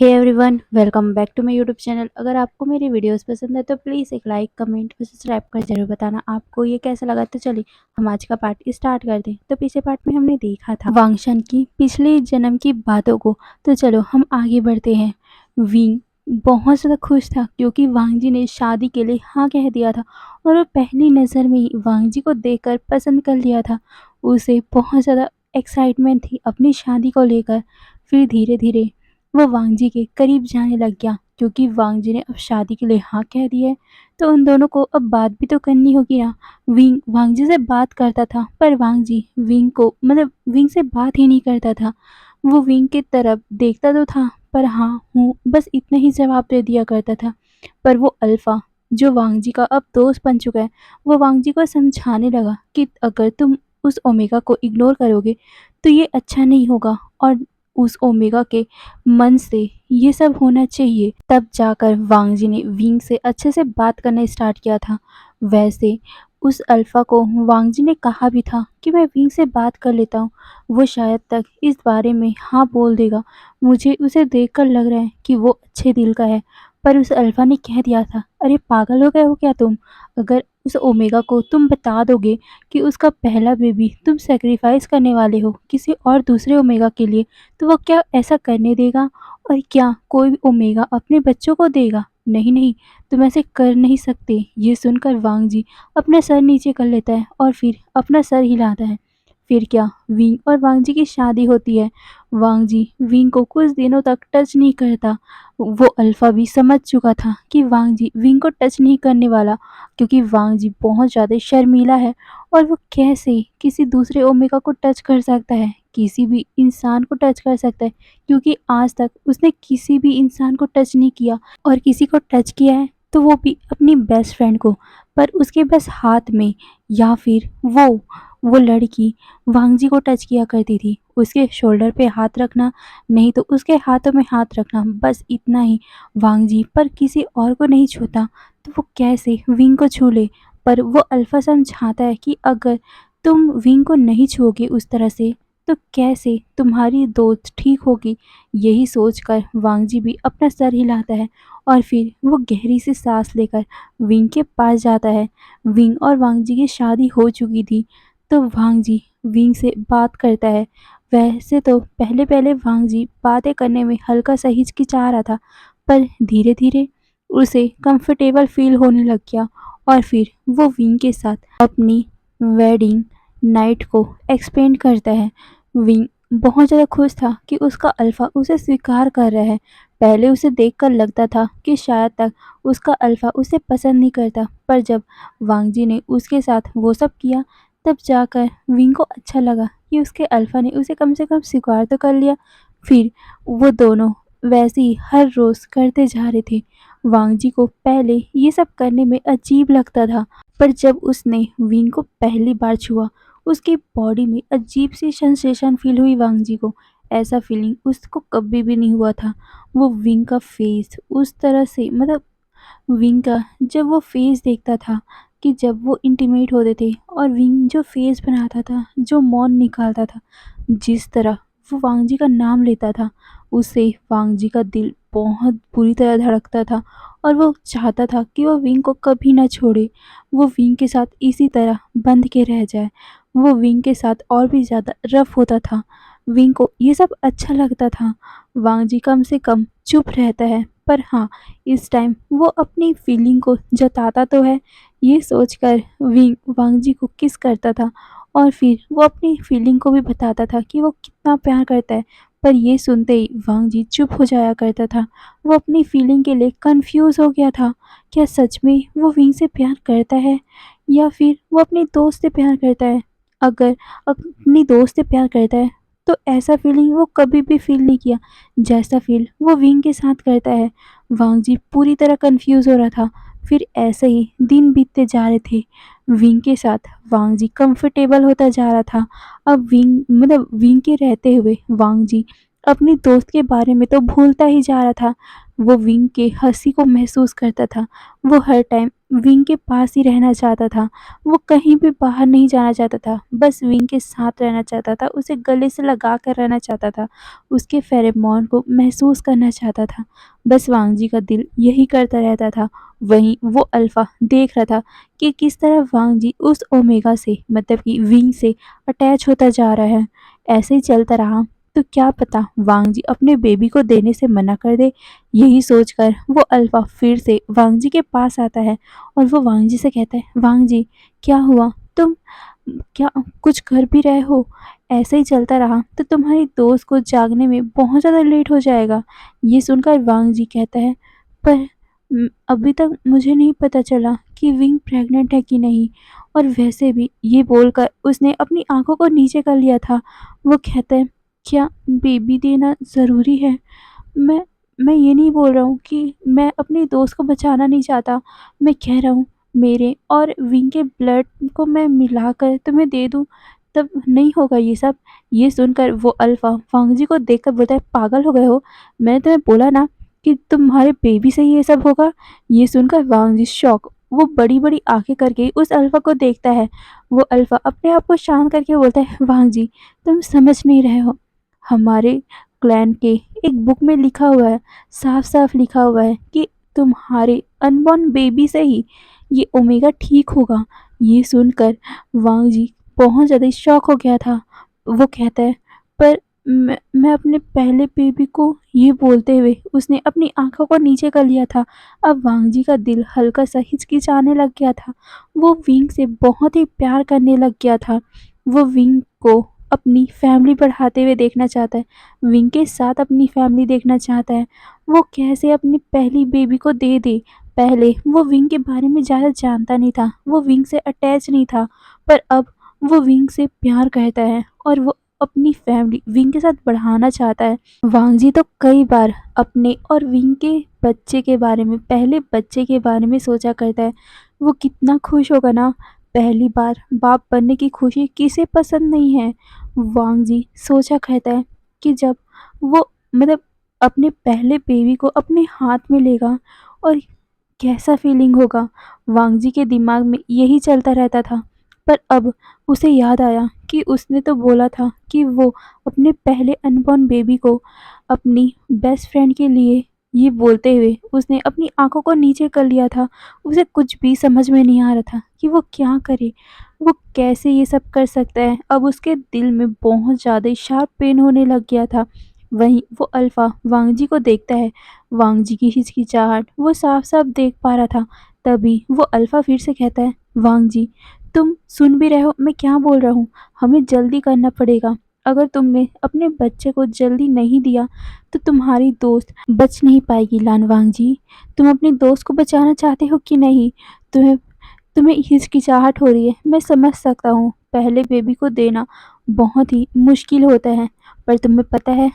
Hey everyone, welcome back to my YouTube channel. अगर आपको मेरी वीडियोस पसंद है तो प्लीज़ एक लाइक, कमेंट और सब्सक्राइब कर ज़रूर बताना आपको ये कैसा लगा। तो चलिए हम आज का पार्ट स्टार्ट करते हैं। तो पिछले पार्ट में हमने देखा था वांगशन की पिछले जन्म की बातों को। तो चलो हम आगे बढ़ते हैं। विंग बहुत ज़्यादा खुश था क्योंकि वांग जी ने शादी के लिए हाँ कह दिया था और वो पहली नज़र में ही वांग जी को देखकर पसंद कर लिया था। उसे बहुत ज़्यादा एक्साइटमेंट थी अपनी शादी को लेकर। फिर धीरे धीरे वो वांग जी के करीब जाने लग गया क्योंकि वांग जी ने अब शादी के लिए हाँ कह दी है। तो उन दोनों को अब बात भी तो करनी होगी ना। विंग वांग जी से बात करता था पर वांग जी विंग को विंग से बात ही नहीं करता था। वो विंग की तरफ देखता तो था पर हाँ हूँ बस इतना ही जवाब दे दिया करता था। पर वो अल्फा जो वांग जी का अब दोस्त बन चुका है, वो वांग जी को समझाने लगा कि अगर तुम उस ओमेगा को इग्नोर करोगे तो ये अच्छा नहीं होगा और उस ओमेगा के मन से ये सब होना चाहिए। तब जाकर वांग जी ने विंग से अच्छे से बात करना स्टार्ट किया था। वैसे उस अल्फा को वांग जी ने कहा भी था कि मैं विंग से बात कर लेता हूँ, वो शायद तक इस बारे में हाँ बोल देगा। मुझे उसे देखकर लग रहा है कि वो अच्छे दिल का है। पर उस अल्फा ने कह दिया था, अरे पागल हो गए हो क्या तुम? अगर उस ओमेगा को तुम बता दोगे कि उसका पहला बेबी तुम सेक्रीफाइस करने वाले हो किसी और दूसरे ओमेगा के लिए, तो वो क्या ऐसा करने देगा? और क्या कोई भी ओमेगा अपने बच्चों को देगा? नहीं नहीं, तुम ऐसे कर नहीं सकते। ये सुनकर वांग जी अपना सर नीचे कर लेता है और फिर अपना सर हिलाता है। फिर क्या विंग और वांग जी की शादी होती है। वांग जी विंग को कुछ दिनों तक टच नहीं करता। वो अल्फा भी समझ चुका था कि वांग जी विंग को टच नहीं करने वाला क्योंकि वांग जी बहुत ज़्यादा शर्मीला है और वो कैसे किसी दूसरे ओमेगा को टच कर सकता है, किसी भी इंसान को टच कर सकता है क्योंकि आज तक उसने किसी भी इंसान को टच नहीं किया और किसी को टच किया है तो वो भी अपनी बेस्ट फ्रेंड को। पर उसके बस हाथ में या फिर वो लड़की वांग जी को टच किया करती थी। उसके शोल्डर पे हाथ रखना, नहीं तो उसके हाथों में हाथ रखना, बस इतना ही। वांग जी पर किसी और को नहीं छूता तो वो कैसे विंग को छू ले? पर वो अल्फा समझाता है कि अगर तुम विंग को नहीं छुओगे उस तरह से तो कैसे तुम्हारी दोस्त ठीक होगी? यही सोचकर वांग जी भी अपना सर हिलाता है और फिर वो गहरी सी सांस लेकर विंग के पास जाता है। विंग और वांग जी की शादी हो चुकी थी तो वांग जी विंग से बात करता है। वैसे तो पहले पहले वांग जी बातें करने में हल्का सा हिचकिचा रहा था पर धीरे धीरे उसे कंफर्टेबल फील होने लग गया और फिर वो विंग के साथ अपनी वेडिंग नाइट को एक्सपेंड करता है। विंग बहुत ज़्यादा खुश था कि उसका अल्फा उसे स्वीकार कर रहा है। पहले उसे देखकर लगता था कि शायद तक उसका अल्फा उसे पसंद नहीं करता, पर जब वांग जी ने उसके साथ वो सब किया तब जाकर विंग को अच्छा लगा कि उसके अल्फा ने उसे कम से कम स्वीकार तो कर लिया। फिर वो दोनों वैसे ही हर रोज़ करते जा रहे थे। वांग जी को पहले ये सब करने में अजीब लगता था पर जब उसने विंग को पहली बार छुआ उसकी बॉडी में अजीब सी सेंसेशन फील हुई वांग जी को। ऐसा फीलिंग उसको कभी भी नहीं हुआ था। वो विंग का फेस उस तरह से विंग का जब वो फेस देखता था कि जब वो इंटीमेट होते थे और विंग जो फेस बनाता था, जो मौन निकालता था, जिस तरह वो वांग जी का नाम लेता था, उससे वांग जी का दिल बहुत बुरी तरह धड़कता था और वो चाहता था कि वो विंग को कभी ना छोड़े। वो विंग के साथ इसी तरह बंध के रह जाए। वो विंग के साथ और भी ज़्यादा रफ होता था। विंग को ये सब अच्छा लगता था। वांग जी कम से कम चुप रहता है पर हाँ, इस टाइम वो अपनी फीलिंग को जताता तो है। ये सोचकर विंग वांग जी को किस करता था और फिर वो अपनी फीलिंग को भी बताता था कि वो कितना प्यार करता है। पर ये सुनते ही वांग जी चुप हो जाया करता था। वो अपनी फीलिंग के लिए कंफ्यूज हो गया था। क्या सच में वो विंग से प्यार करता है या फिर वो अपने दोस्त से प्यार करता है? अगर अपनी दोस्त से प्यार करता है तो ऐसा फीलिंग वो कभी भी फील नहीं किया जैसा फील वो विंग के साथ करता है। वांग जी पूरी तरह कंफ्यूज हो रहा था। फिर ऐसे ही दिन बीतते जा रहे थे। विंग के साथ वांग जी कंफर्टेबल होता जा रहा था। अब विंग के रहते हुए वांग जी अपनी दोस्त के बारे में तो भूलता ही जा रहा था। वो विंग के हंसी को महसूस करता था। वो हर टाइम विंग के पास ही रहना चाहता था। वो कहीं भी बाहर नहीं जाना चाहता था, बस विंग के साथ रहना चाहता था, उसे गले से लगा कर रहना चाहता था, उसके फेरोमोन को महसूस करना चाहता था। बस वांग जी का दिल यही करता रहता था। वहीं वो अल्फा देख रहा था कि किस तरह वांग जी उस ओमेगा से मतलब कि विंग से अटैच होता जा रहा है। ऐसे ही चलता रहा तो क्या पता वांग जी अपने बेबी को देने से मना कर दे। यही सोचकर वो अल्फा फिर से वांग जी के पास आता है और वो वांग जी से कहता है, वांग जी क्या हुआ, तुम क्या कुछ कर भी रहे हो? ऐसे ही चलता रहा तो तुम्हारी दोस्त को जागने में बहुत ज़्यादा लेट हो जाएगा। ये सुनकर वांग जी कहता है, पर अभी तक मुझे नहीं पता चला कि विंग प्रेग्नेंट है कि नहीं, और वैसे भी ये बोलकर उसने अपनी आंखों को नीचे कर लिया था। वो कहता है, क्या बेबी देना ज़रूरी है? मैं मैं ये नहीं बोल रहा हूँ कि मैं अपनी दोस्त को बचाना नहीं चाहता। मैं कह रहा हूँ मेरे और विंग के ब्लड को मैं मिलाकर तुम्हें दे दूँ, तब नहीं होगा ये सब? ये सुनकर वो अल्फा वांग जी को देखकर बोलता है, पागल हो गए हो? मैंने तुम्हें बोला ना कि तुम्हारे बेबी से ही ये सब होगा। ये सुनकर वांग जी शॉक, वो बड़ी-बड़ी आँखें करके उस अल्फा को देखता है। वो अल्फा अपने आप को शांत करके बोलता है, वांग जी तुम समझ नहीं रहे हो। हमारे क्लैन के एक बुक में लिखा हुआ है, साफ-साफ लिखा हुआ है कि तुम्हारे अनबॉर्न बेबी से ही ये ओमेगा ठीक होगा। ये सुनकर वांग जी बहुत ज़्यादा शॉक हो गया था। वो कहता है, पर मैं अपने पहले बेबी को, ये बोलते हुए उसने अपनी आँखों को नीचे कर लिया था। अब वांग जी का दिल हल्का-सा हिचकिचाने लग गया था। वो विंग से बहुत ही प्यार करने लग गया था। वो विंग को अपनी फैमिली बढ़ाते हुए देखना चाहता है, विंग के साथ अपनी फैमिली देखना चाहता है। वो कैसे अपनी पहली बेबी को दे दे। पहले वो विंग के बारे में ज़्यादा जानता नहीं था, वो विंग से अटैच नहीं था, पर अब वो विंग से प्यार करता है और वो अपनी फैमिली विंग के साथ बढ़ाना चाहता है। वांग जी तो कई बार अपने और विंग के बच्चे के बारे में, पहले बच्चे के बारे में सोचा करता है। वो कितना खुश होगा ना, पहली बार बाप बनने की खुशी किसे पसंद नहीं है। वांग जी सोचा करता है कि जब वो मतलब अपने पहले बेबी को अपने हाथ में लेगा और कैसा फीलिंग होगा। वांग जी के दिमाग में यही चलता रहता था। पर अब उसे याद आया कि उसने तो बोला था कि वो अपने पहले अनबॉर्न बेबी को अपनी बेस्ट फ्रेंड के लिए, ये बोलते हुए उसने अपनी आंखों को नीचे कर लिया था। उसे कुछ भी समझ में नहीं आ रहा था कि वो क्या करे, वो कैसे ये सब कर सकता है। अब उसके दिल में बहुत ज़्यादा शार्प पेन होने लग गया था। वहीं वो अल्फा वांग जी को देखता है। वांग जी की हिचकिचाहट वो साफ-साफ देख पा रहा था। तभी वो अल्फा फिर से कहता है, वांग जी तुम सुन भी रहे हो मैं क्या बोल रहा हूँ? हमें जल्दी करना पड़ेगा। अगर तुमने अपने बच्चे को जल्दी नहीं दिया तो तुम्हारी दोस्त बच नहीं पाएगी। लानवांग जी, तुम अपनी दोस्त को बचाना चाहते हो कि नहीं? तुम्हें तुम्हें हिचकिचाहट हो रही है, मैं समझ सकता हूँ। पहले बेबी को देना बहुत ही मुश्किल होता है, पर तुम्हें पता है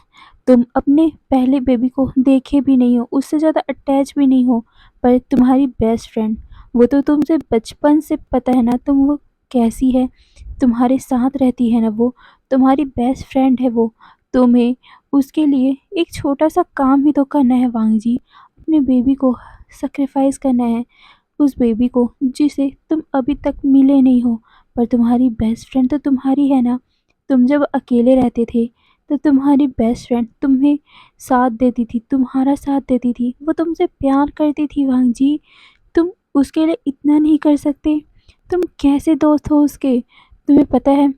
तुम अपने पहले बेबी को देखे भी नहीं हो, उससे ज़्यादा अटैच भी नहीं हो, पर तुम्हारी बेस्ट फ्रेंड, वो तो तुमसे बचपन से पता है ना तुम वो कैसी है, तुम्हारे साथ रहती है ना वो, तुम्हारी बेस्ट फ्रेंड है वो। तुम्हें उसके लिए एक छोटा-सा काम ही तो करना है वांग जी, अपने बेबी को सैक्रिफाइस करना है। उस बेबी को जिसे तुम अभी तक मिले नहीं हो, पर तुम्हारी बेस्ट फ्रेंड तो तुम्हारी है ना। तुम जब अकेले रहते थे तो तुम्हारी बेस्ट फ्रेंड तुम्हें साथ देती थी, तुम्हारा साथ देती थी, वो तुमसे प्यार करती थी वांग जी। तुम उसके लिए इतना नहीं कर सकते? तुम कैसे दोस्त हो उसके? तुम्हें पता है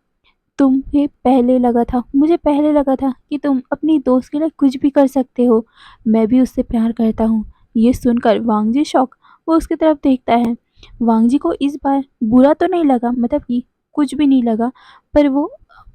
तुम्हें पहले लगा था, मुझे पहले लगा था कि तुम अपनी दोस्त के लिए कुछ भी कर सकते हो। मैं भी उससे प्यार करता हूँ। ये सुनकर वांग जी शॉक, वो उसकी तरफ देखता है। वांग जी को इस बार बुरा तो नहीं लगा, मतलब कि कुछ भी नहीं लगा, पर वो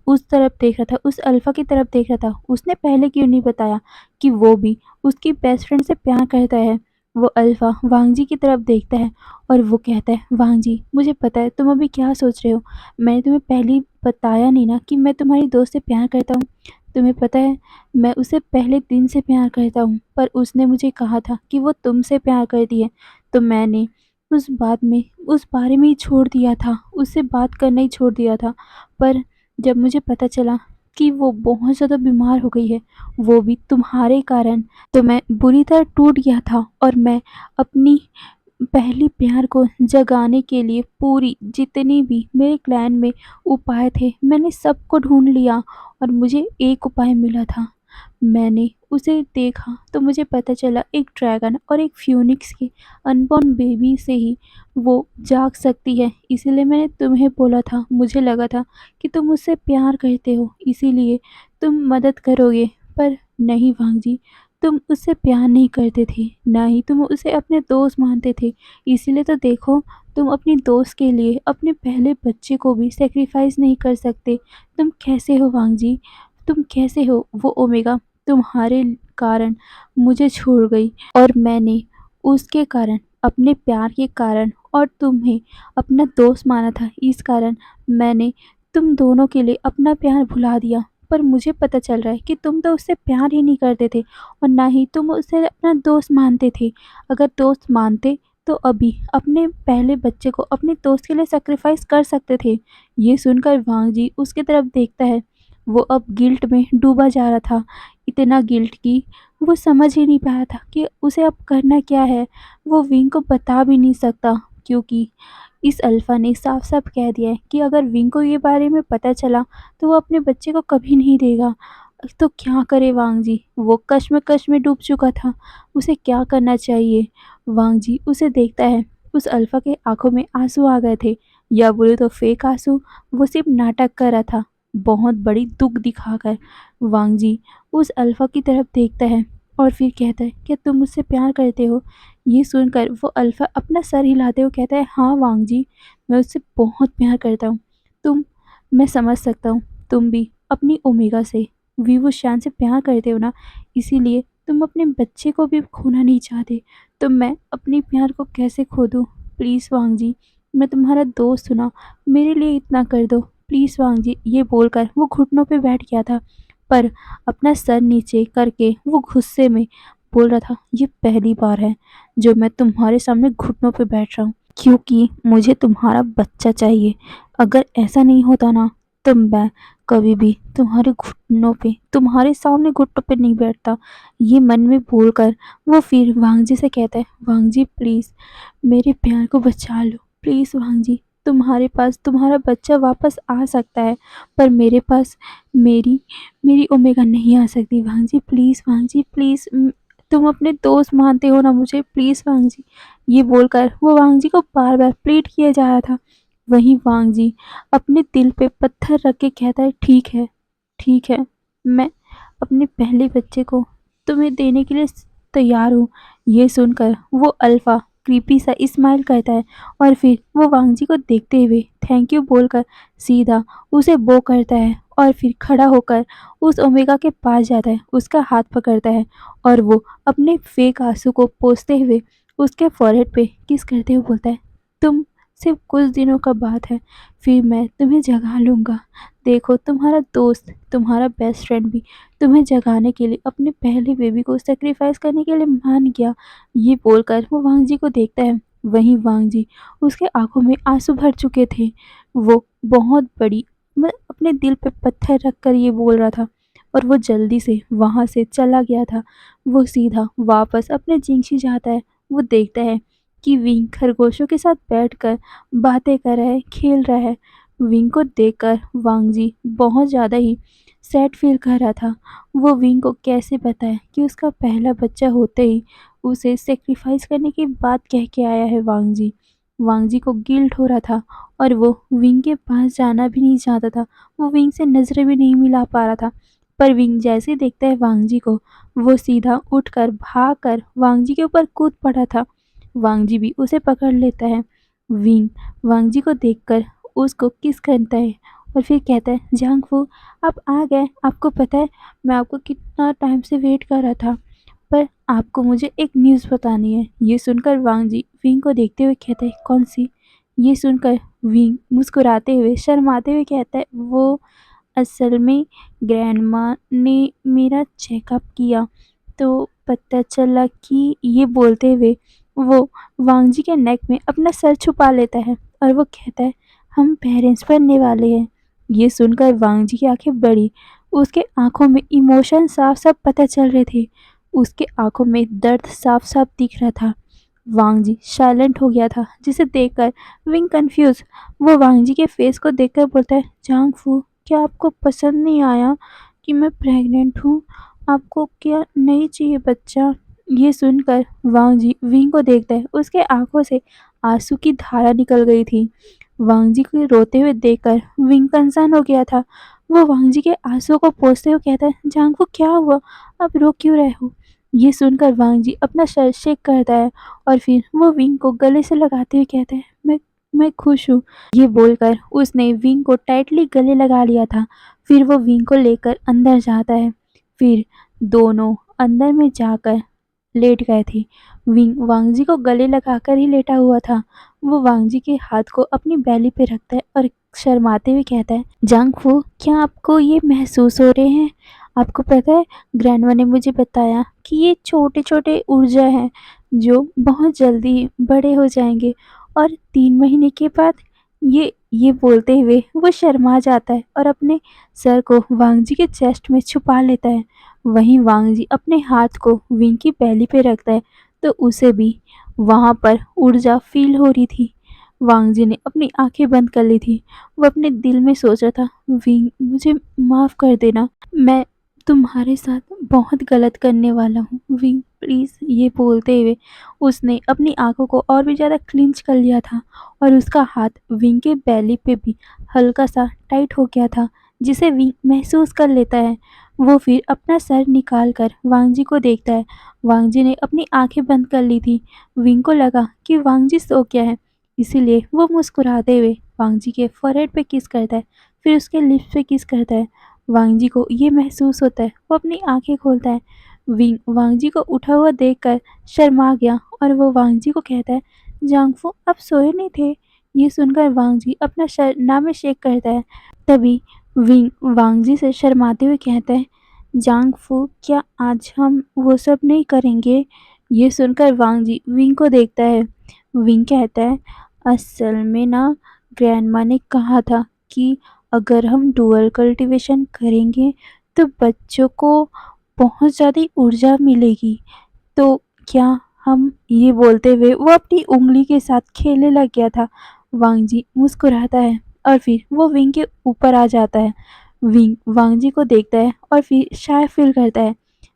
उस तरफ देख रहा था, उस अल्फा की तरफ देख रहा था। उसने पहले क्यों नहीं बताया कि वो भी उसकी बेस्ट फ्रेंड से प्यार करता है। वो अल्फा वांग जी की तरफ देखता है और वो कहता है, वांग जी मुझे पता है तुम अभी क्या सोच रहे हो। मैंने तुम्हें पहले ही बताया नहीं ना कि मैं तुम्हारी दोस्त से प्यार करता हूँ। तुम्हें पता है मैं उसे पहले दिन से प्यार करता हूँ, पर उसने मुझे कहा था कि वो तुमसे प्यार करती है, तो मैंने उस बारे में ही छोड़ दिया था, उससे बात करना ही छोड़ दिया था। पर जब मुझे पता चला कि वो बहुत ज़्यादा बीमार हो गई है, वो भी तुम्हारे कारण, तो मैं बुरी तरह टूट गया था और मैं अपनी पहली प्यार को जगाने के लिए पूरी जितनी भी मेरे क्लैन में उपाय थे, मैंने सबको ढूँढ लिया और मुझे एक उपाय मिला था। मैंने उसे देखा तो मुझे पता चला एक ड्रैगन और एक फ्यूनिक्स के अनबॉर्न बेबी से ही वो जाग सकती है। इसीलिए मैंने तुम्हें बोला था, मुझे लगा था कि तुम मुझसे प्यार करते हो, इसीलिए तुम मदद करोगे। पर नहीं वांगजी, तुम उससे प्यार नहीं करते थे, ना ही तुम उसे अपने दोस्त मानते थे। इसीलिए तो देखो, तुम अपनी दोस्त के लिए अपने पहले बच्चे को भी सैक्रिफाइस नहीं कर सकते। तुम कैसे हो वांगजी? तुम कैसे हो? वो ओमेगा तुम्हारे कारण मुझे छोड़ गई और मैंने उसके कारण, अपने प्यार के कारण और तुम्हें अपना दोस्त माना था। इस कारण मैंने तुम दोनों के लिए अपना प्यार भुला दिया। पर मुझे पता चल रहा है कि तुम तो उससे प्यार ही नहीं करते थे और ना ही तुम उसे अपना दोस्त मानते थे। अगर दोस्त मानते तो अभी अपने पहले बच्चे को अपने दोस्त के लिए सैक्रिफाइस कर सकते थे। ये सुनकर वांगजी उसकी तरफ देखता है। वो अब गिल्ट में डूबा जा रहा था, इतना गिल्ट कि वो समझ ही नहीं पाया था कि उसे अब करना क्या है। वो विंग को बता भी नहीं सकता, क्योंकि इस अल्फा ने साफ-साफ कह दिया है कि अगर विंग को ये बारे में पता चला तो वो अपने बच्चे को कभी नहीं देगा। तो क्या करे वांगजी? वो कश्मकश में डूब चुका था। उसे क्या करना चाहिए? वांगजी उसे देखता है। उस अल्फा के आँखों में आँसू आ गए थे, या बोले तो फेक आँसू। वो सिर्फ नाटक कर रहा था, बहुत बड़ी दुख दिखाकर। वांगजी उस अल्फा की तरफ देखता है और फिर कहता है, क्या तुम मुझसे प्यार करते हो? ये सुनकर वो अल्फा अपना सर हिलाते हुए कहता है, हाँ वांगजी, मैं उससे बहुत प्यार करता हूँ। तुम मैं समझ सकता हूँ, तुम भी अपनी ओमेगा से, विवो-शान से प्यार करते हो ना, इसीलिए तुम अपने बच्चे को भी खोना नहीं चाहते। तो मैं अपने प्यार को कैसे खो दूँ? प्लीज़ वांगजी, मैं तुम्हारा दोस्त हूँ ना, मेरे लिए इतना कर दो। प्लीज़ वांगजी। ये बोलकर वो घुटनों पे बैठ गया था, पर अपना सर नीचे करके वो गुस्से में बोल रहा था, ये पहली बार है जो मैं तुम्हारे सामने घुटनों पे बैठ रहा हूँ, क्योंकि मुझे तुम्हारा बच्चा चाहिए। अगर ऐसा नहीं होता ना, तो मैं कभी भी तुम्हारे घुटनों पे, तुम्हारे सामने घुटनों पे नहीं बैठता। ये मन में बोलकर वो फिर वांगजी से कहता है, वांगजी प्लीज़ मेरे प्यार को बचा लो। प्लीज़ वांगजी, तुम्हारे पास तुम्हारा बच्चा वापस आ सकता है, पर मेरे पास मेरी मेरी ओमेगा नहीं आ सकती। वांगजी प्लीज़, वांगजी प्लीज़, तुम अपने दोस्त मानते हो ना मुझे, प्लीज़ वांगजी। ये बोलकर वो वांगजी को बार-बार प्लीड किया जा रहा था। वहीं वांगजी अपने दिल पे पत्थर रख के कहता है, ठीक है, मैं अपने पहले बच्चे को तुम्हें देने के लिए तैयार हूँ। ये सुनकर वो अल्फा क्रीपी सा स्माइल करता है और फिर वो वांगजी को देखते हुए थैंक यू बोलकर सीधा उसे बो करता है और फिर खड़ा होकर उस ओमेगा के पास जाता है, उसका हाथ पकड़ता है और वो अपने फेक आंसू को पोंछते हुए उसके फॉरहेड पे किस करते हुए बोलता है, तुम सिर्फ कुछ दिनों का बात है, फिर मैं तुम्हें जगा लूँगा। देखो तुम्हारा दोस्त, तुम्हारा बेस्ट फ्रेंड भी तुम्हें जगाने के लिए अपने पहले बेबी को सैक्रिफाइस करने के लिए मान गया। ये बोलकर वो वांगजी को देखता है। वहीं वांगजी, उसके आँखों में आँसू भर चुके थे। वो बहुत बड़ी अपने दिल पे पत्थर रख कर ये बोल रहा था और वो जल्दी से वहाँ से चला गया था। वो सीधा वापस अपने जिंगशी जाता है। वो देखता है कि विंग खरगोशों के साथ बैठकर बातें कर रहा है, खेल रहा है। विंग को देखकर वांगजी बहुत ज़्यादा ही सैड फील कर रहा था। वो विंग को कैसे बताए कि उसका पहला बच्चा होते ही उसे सैक्रिफाइस करने की बात कह के आया है वांगजी। वांगजी को गिल्ट हो रहा था और वो विंग के पास जाना भी नहीं चाहता था। वो विंग से नज़रें भी नहीं मिला पा रहा था। पर विंग जैसे ही देखता है वांगजी को, वो सीधा उठकर भागकर वांगजी के ऊपर कूद पड़ा था। वांगजी भी उसे पकड़ लेता है। विंग वांगजी को देखकर उसको किस करता है और फिर कहता है, जांगफू आप आ गए। आपको पता है मैं आपको कितना टाइम से वेट कर रहा था, पर आपको मुझे एक न्यूज़ बतानी है। ये सुनकर वांगजी विंग को देखते हुए कहता है, कौन सी? ये सुनकर विंग मुस्कुराते हुए शर्माते हुए कहता है, वो असल में ग्रैंडमा ने मेरा चेकअप किया तो पता चला कि, ये बोलते हुए वो वांगजी के नेक में अपना सर छुपा लेता है और वो कहता है, हम पेरेंट्स बनने वाले हैं। ये सुनकर वांगजी की आंखें बड़ी, उसके आंखों में इमोशन साफ साफ पता चल रहे थे। उसके आंखों में दर्द साफ साफ दिख रहा था। वांग जी साइलेंट हो गया था, जिसे देखकर विंग कंफ्यूज वो वांग जी के फेस को देखकर बोलता है, जांग फू, क्या आपको पसंद नहीं आया कि मैं प्रेग्नेंट हूँ? आपको क्या नहीं चाहिए बच्चा? ये सुनकर वांग जी विंग को देखता है। उसके आंखों से आंसू की धारा निकल गई थी। वांग जी को रोते हुए देखकर विंग कंसर्न हो गया था। वो वांग जी के आंसुओं को पोंछते हुए कहता है, जांग फू क्या हुआ? आप रो क्यों रहे हो? ये सुनकर वांग जी अपना सर शेक करता है और फिर वो विंग को गले से लगाते हुए कहता है, मैं खुश हूँ। ये बोलकर उसने विंग को टाइटली गले लगा लिया था। फिर वो विंग को लेकर अंदर जाता है। फिर दोनों अंदर में जाकर लेट गए थे। विंग वांगजी को गले लगाकर ही लेटा हुआ था। वो वांगजी के हाथ को अपनी बैली पे रखता है और शर्माते हुए कहता है, जांग फू, क्या आपको ये महसूस हो रहे हैं? आपको पता है, ग्रैंडमा ने मुझे बताया कि ये छोटे छोटे ऊर्जा हैं जो बहुत जल्दी बड़े हो जाएंगे और 3 महीने के बाद ये बोलते हुए वो शर्मा जाता है और अपने सर को वांगजी के चेस्ट में छुपा लेता है। वहीं वांग जी अपने हाथ को विंग की बैली पे रखता है तो उसे भी वहां पर ऊर्जा फील हो रही थी। वांग जी ने अपनी आंखें बंद कर ली थी। वो अपने दिल में सोच रहा था, विंग मुझे माफ कर देना, मैं तुम्हारे साथ बहुत गलत करने वाला हूँ विंग, प्लीज। ये बोलते हुए उसने अपनी आंखों को और भी ज्यादा क्लिंच कर लिया था और उसका हाथ विंग के बैली पे भी हल्का सा टाइट हो गया था, जिसे विंग महसूस कर लेता है। वो फिर अपना सर निकाल कर वांगजी को देखता है। वांगजी ने अपनी आंखें बंद कर ली थी। विंग को लगा कि वांगजी सो गया है, इसीलिए वो मुस्कुराते हुए वांगजी के फोरहेड पे किस करता है, फिर उसके लिप्स पे किस करता है। वांगजी को ये महसूस होता है। वो अपनी आंखें खोलता है। विंग वांगजी को उठा हुआ देखकर शर्मा गया और वो वांगजी को कहता है, जांगफू, आप सोए नहीं थे? ये सुनकर वांगजी अपना सर ना में शेक करता है। तभी विंग वांगजी से शर्माते हुए कहता है, जांग फू, क्या आज हम वो सब नहीं करेंगे? ये सुनकर वांगजी विंग को देखता है। विंग कहता है, असल में ना, ग्रैंडमा ने कहा था कि अगर हम डुअल कल्टीवेशन करेंगे तो बच्चों को बहुत ज़्यादा ऊर्जा मिलेगी। तो क्या हम, ये बोलते हुए वो अपनी उंगली के साथ खेलने लग गया था। वांगजी मुस्कुराता है और फिर वो विंग के ऊपर आ जाता है। विंग वांगजी को देखता है और फिर शाय फील करता है।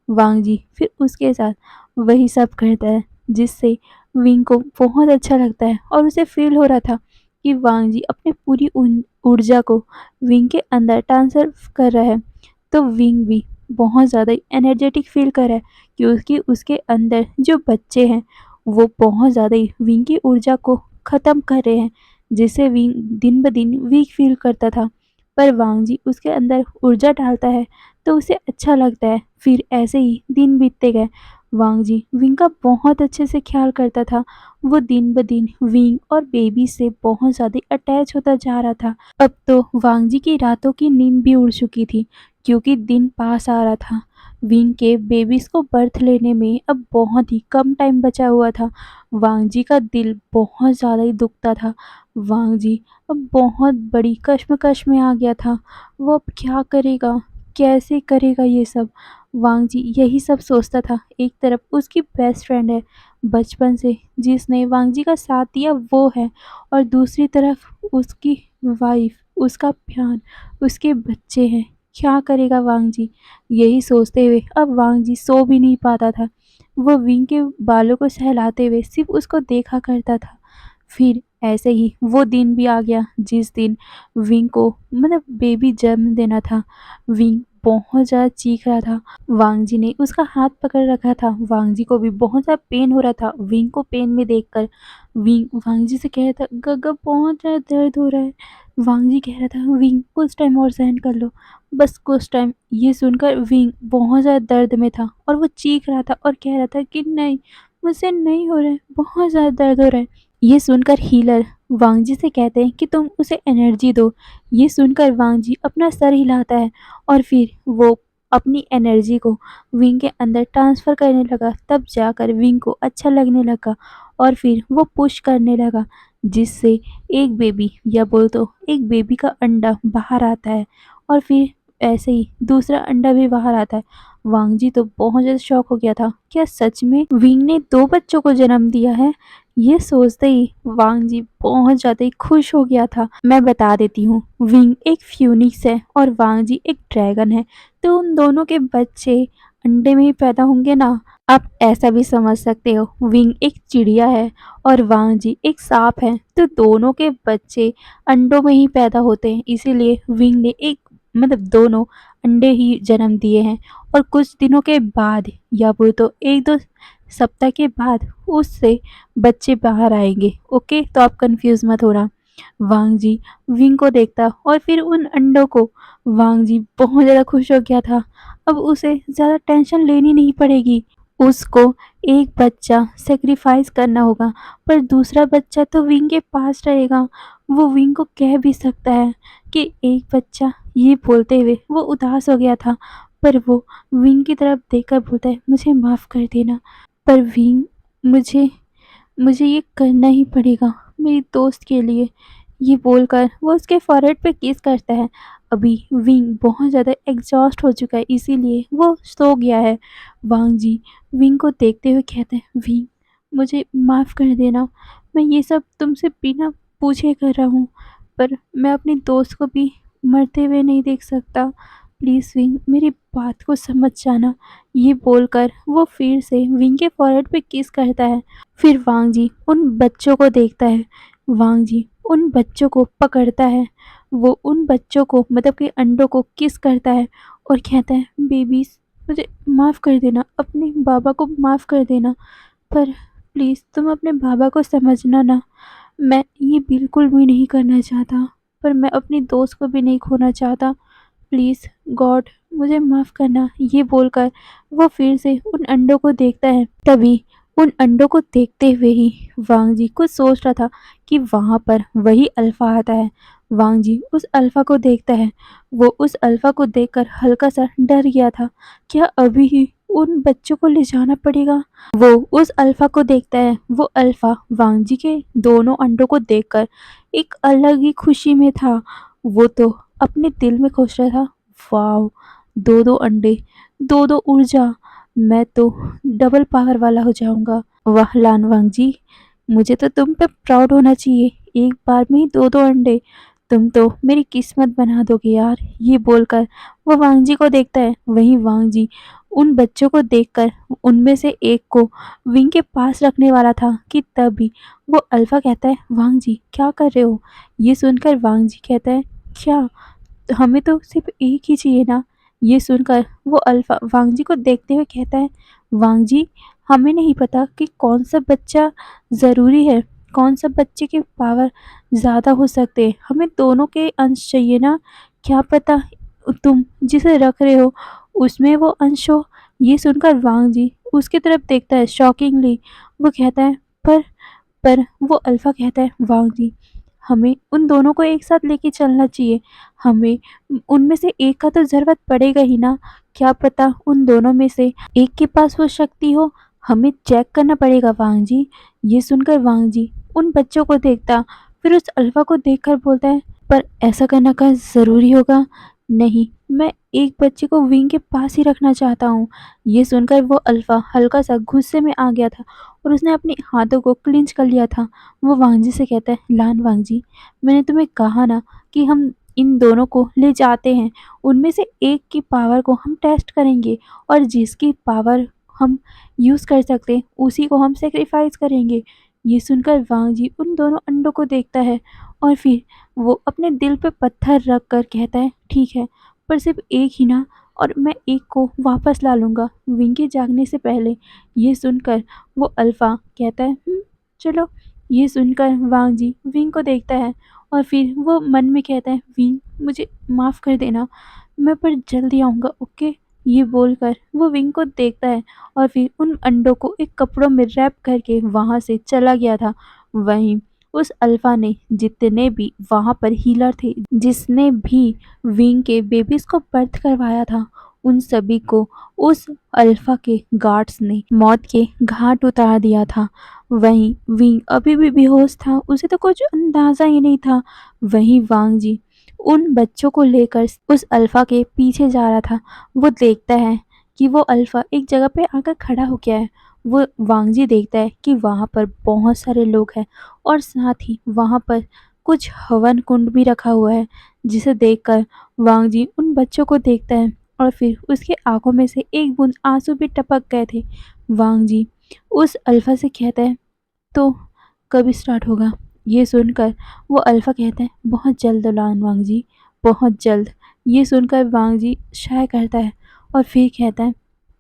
वांगजी फिर उसके साथ वही सब करता है जिससे विंग को बहुत अच्छा लगता है और उसे फील हो रहा था कि वांगजी अपनी पूरी ऊर्जा को विंग के अंदर ट्रांसफर कर रहा है। तो विंग भी बहुत ज़्यादा एनर्जेटिक फील कर रहा है क्योंकि उसके अंदर जो बच्चे हैं वो बहुत ज़्यादा ही विंग की ऊर्जा को ख़त्म कर रहे हैं, जिससे विंग दिन ब दिन वीक फील करता था। पर वांग जी उसके अंदर ऊर्जा डालता है तो उसे अच्छा लगता है। फिर ऐसे ही दिन बीतते गए। वांग जी विंग का बहुत अच्छे से ख्याल करता था। वो दिन ब दिन विंग और बेबी से बहुत ज़्यादा अटैच होता जा रहा था। अब तो वांग जी की रातों की नींद भी उड़ चुकी थी क्योंकि दिन पास आ रहा था। विंग के बेबीज को बर्थ लेने में अब बहुत ही कम टाइम बचा हुआ था। वांग जी का दिल बहुत ज़्यादा ही दुखता था। वांग जी अब बहुत बड़ी कश्मकश में आ गया था। वो अब क्या करेगा, कैसे करेगा ये सब? वांग जी यही सब सोचता था। एक तरफ उसकी बेस्ट फ्रेंड है बचपन से जिसने वांग जी का साथ दिया वो है, और दूसरी तरफ उसकी वाइफ, उसका प्यार, उसके बच्चे हैं। क्या करेगा वांग जी? यही सोचते हुए अब वांग जी सो भी नहीं पाता था। वो विंग के बालों को सहलाते हुए सिर्फ उसको देखा करता था। फिर ऐसे ही वो दिन भी आ गया जिस दिन विंग को मतलब बेबी जन्म देना था। विंग बहुत ज़्यादा चीख रहा था। वांग जी ने उसका हाथ पकड़ रखा था। वांग जी को भी बहुत ज़्यादा पेन हो रहा था। विंग को पेन में देखकर विंग वांग जी से कह रहा था, गगा बहुत ज़्यादा दर्द हो रहा है। वांग जी कह रहा था, विंग कुछ टाइम और सहन कर लो, बस कुछ टाइम। ये सुनकर विंग बहुत ज़्यादा दर्द में था और वो चीख रहा था और कह रहा था कि नहीं, मुझसे नहीं हो रहा है, बहुत ज़्यादा दर्द हो रहा है। ये सुनकर हीलर वांगजी से कहते हैं कि तुम उसे एनर्जी दो। ये सुनकर वांगजी अपना सर हिलाता है और फिर वो अपनी एनर्जी को विंग के अंदर ट्रांसफ़र करने लगा। तब जाकर विंग को अच्छा लगने लगा और फिर वो पुश करने लगा, जिससे एक बेबी, या बोल तो एक बेबी का अंडा बाहर आता है और फिर ऐसे ही दूसरा अंडा भी बाहर आता है। वांग जी तो बहुत ज़्यादा शॉक हो गया था। क्या सच में विंग ने 2 बच्चों को जन्म दिया है? ये सोचते ही वांग जी बहुत ज़्यादा ही खुश हो गया था। मैं बता देती हूँ, विंग एक फ्यूनिक्स है और वांग जी एक ड्रैगन है, तो उन दोनों के बच्चे अंडे में ही पैदा होंगे ना। आप ऐसा भी समझ सकते हो, विंग एक चिड़िया है और वांग जी एक सांप है, तो दोनों के बच्चे अंडों में ही पैदा होते हैं, इसीलिए विंग ने एक मतलब दोनों अंडे ही जन्म दिए हैं। और कुछ दिनों के बाद या बोले तो 1-2 सप्ताह के बाद उससे बच्चे बाहर आएंगे। ओके, तो आप कंफ्यूज मत होना। वांग जी विंग को देखता और फिर उन अंडों को वांग जी बहुत ज़्यादा खुश हो गया था। अब उसे ज़्यादा टेंशन लेनी नहीं पड़ेगी। उसको एक बच्चा सेक्रीफाइस करना होगा, पर दूसरा बच्चा तो विंग के पास रहेगा। वो विंग को कह भी सकता है कि एक बच्चा, ये बोलते हुए वो उदास हो गया था, पर वो विंग की तरफ देखकर बोलता है, मुझे माफ़ कर देना, पर विंग मुझे मुझे ये करना ही पड़ेगा मेरी दोस्त के लिए। ये बोलकर वो उसके फॉरहेड पे किस करता है। अभी विंग बहुत ज़्यादा एग्जॉस्ट हो चुका है, इसीलिए वो सो गया है। वांग जी विंग को देखते हुए कहते हैं, विंग मुझे माफ़ कर देना, मैं ये सब तुमसे बिना पूछे कर रहा हूँ, पर मैं अपनी दोस्त को भी मरते हुए नहीं देख सकता। प्लीज़ विंग मेरी बात को समझ जाना। ये बोलकर वो फिर से विंग के फॉरहेड पे किस करता है। फिर वांग जी उन बच्चों को देखता है। वांग जी उन बच्चों को पकड़ता है। वो उन बच्चों को मतलब कि अंडों को किस करता है और कहता है, बेबीज मुझे माफ़ कर देना, अपने बाबा को माफ़ कर देना, पर प्लीज़ तुम अपने बाबा को समझना ना। मैं ये बिल्कुल भी नहीं करना चाहता, पर मैं अपनी दोस्त को भी नहीं खोना चाहता। प्लीज़ गॉड मुझे माफ़ करना। ये बोलकर वो फिर से उन अंडों को देखता है। तभी उन अंडों को देखते हुए ही वांग जी कुछ सोच रहा था कि वहाँ पर वही अल्फा आता है। वांग जी उस अल्फा को देखता है। वो उस अल्फा को देखकर हल्का सा डर गया था। क्या अभी ही उन बच्चों को ले जाना पड़ेगा? वो उस अल्फा को देखता है। वो अल्फा वांग जी के दोनों अंडों को देखकर एक अलग ही खुशी में था। वो तो अपने दिल में खुश रहा था, वाओ 2-2 अंडे, 2-2 ऊर्जा, मैं तो डबल पावर वाला हो जाऊंगा। वाह लानवांग जी, मुझे तो तुम पे प्राउड होना चाहिए, एक बार में ही 2-2 अंडे, तुम तो मेरी किस्मत बना दोगे यार। ये बोलकर वो वांग जी को देखता है। वहीं वांग जी उन बच्चों को देखकर उनमें से एक को विंग के पास रखने वाला था कि तभी वो अल्फा कहता है, वांग जी क्या कर रहे हो? ये सुनकर वांग जी कहता है, क्या हमें तो सिर्फ एक ही चाहिए ना। ये सुनकर वो अल्फा वांग जी को देखते हुए कहता है, वांग जी हमें नहीं पता कि कौन सा बच्चा ज़रूरी है, कौन सा बच्चे की पावर ज़्यादा हो सकते हैं, हमें दोनों के अंश चाहिए ना। क्या पता तुम जिसे रख रहे हो उसमें वो अंश हो। ये सुनकर वांग जी उसकी तरफ देखता है शॉकिंगली। वो कहता है, पर वो अल्फा कहता है, वांग जी हमें उन दोनों को एक साथ लेके चलना चाहिए, हमें उनमें से एक का तो ज़रूरत पड़ेगा ही ना। क्या पता उन दोनों में से एक के पास वो शक्ति हो, हमें चेक करना पड़ेगा वांग जी। ये सुनकर वांग जी उन बच्चों को देखता, फिर उस अल्फा को देखकर बोलता है, पर ऐसा करना का ज़रूरी होगा? नहीं, मैं एक बच्चे को विंग के पास ही रखना चाहता हूँ। ये सुनकर वो अल्फा हल्का सा गुस्से में आ गया था और उसने अपने हाथों को क्लिंच कर लिया था। वो वांग जी से कहता है, लान वांग जी मैंने तुम्हें कहा ना कि हम इन दोनों को ले जाते हैं, उनमें से एक की पावर को हम टेस्ट करेंगे और जिसकी पावर हम यूज़ कर सकते हैं उसी को हम सेक्रीफाइस करेंगे। ये सुनकर वांग जी उन दोनों अंडों को देखता है और फिर वो अपने दिल पे पत्थर रख कर कहता है, ठीक है, पर सिर्फ एक ही ना, और मैं एक को वापस ला लूँगा विंग के जागने से पहले। ये सुनकर वो अल्फा कहता है, चलो। ये सुनकर वांग जी विंग को देखता है और फिर वो मन में कहता है, विंग मुझे माफ़ कर देना, मैं पर जल्दी आऊँगा, ओके। ये बोलकर वो विंग को देखता है और फिर उन अंडों को एक कपड़ों में रैप करके वहाँ से चला गया था। वहीं उस अल्फा ने जितने भी वहाँ पर हीलर थे, जिसने भी विंग के बेबीज को बर्थ करवाया था, उन सभी को उस अल्फा के गार्ड्स ने मौत के घाट उतार दिया था। वहीं विंग अभी भी बेहोश था, उसे तो कुछ अंदाजा ही नहीं था। वहीं वांग जी उन बच्चों को लेकर उस अल्फा के पीछे जा रहा था। वो देखता है कि वो अल्फा एक जगह पे आकर खड़ा हो गया है। वो वांगजी देखता है कि वहाँ पर बहुत सारे लोग हैं और साथ ही वहाँ पर कुछ हवन कुंड भी रखा हुआ है, जिसे देखकर वांगजी उन बच्चों को देखता है और फिर उसकी आंखों में से एक बूंद आंसू भी टपक गए थे। वांगजी उस अल्फा से कहता है, तो कब स्टार्ट होगा? ये सुनकर वो अल्फा कहता है, बहुत जल्द उलान वांगजी, बहुत जल्द। ये सुनकर वांगजी शाय करता है और फिर कहता है,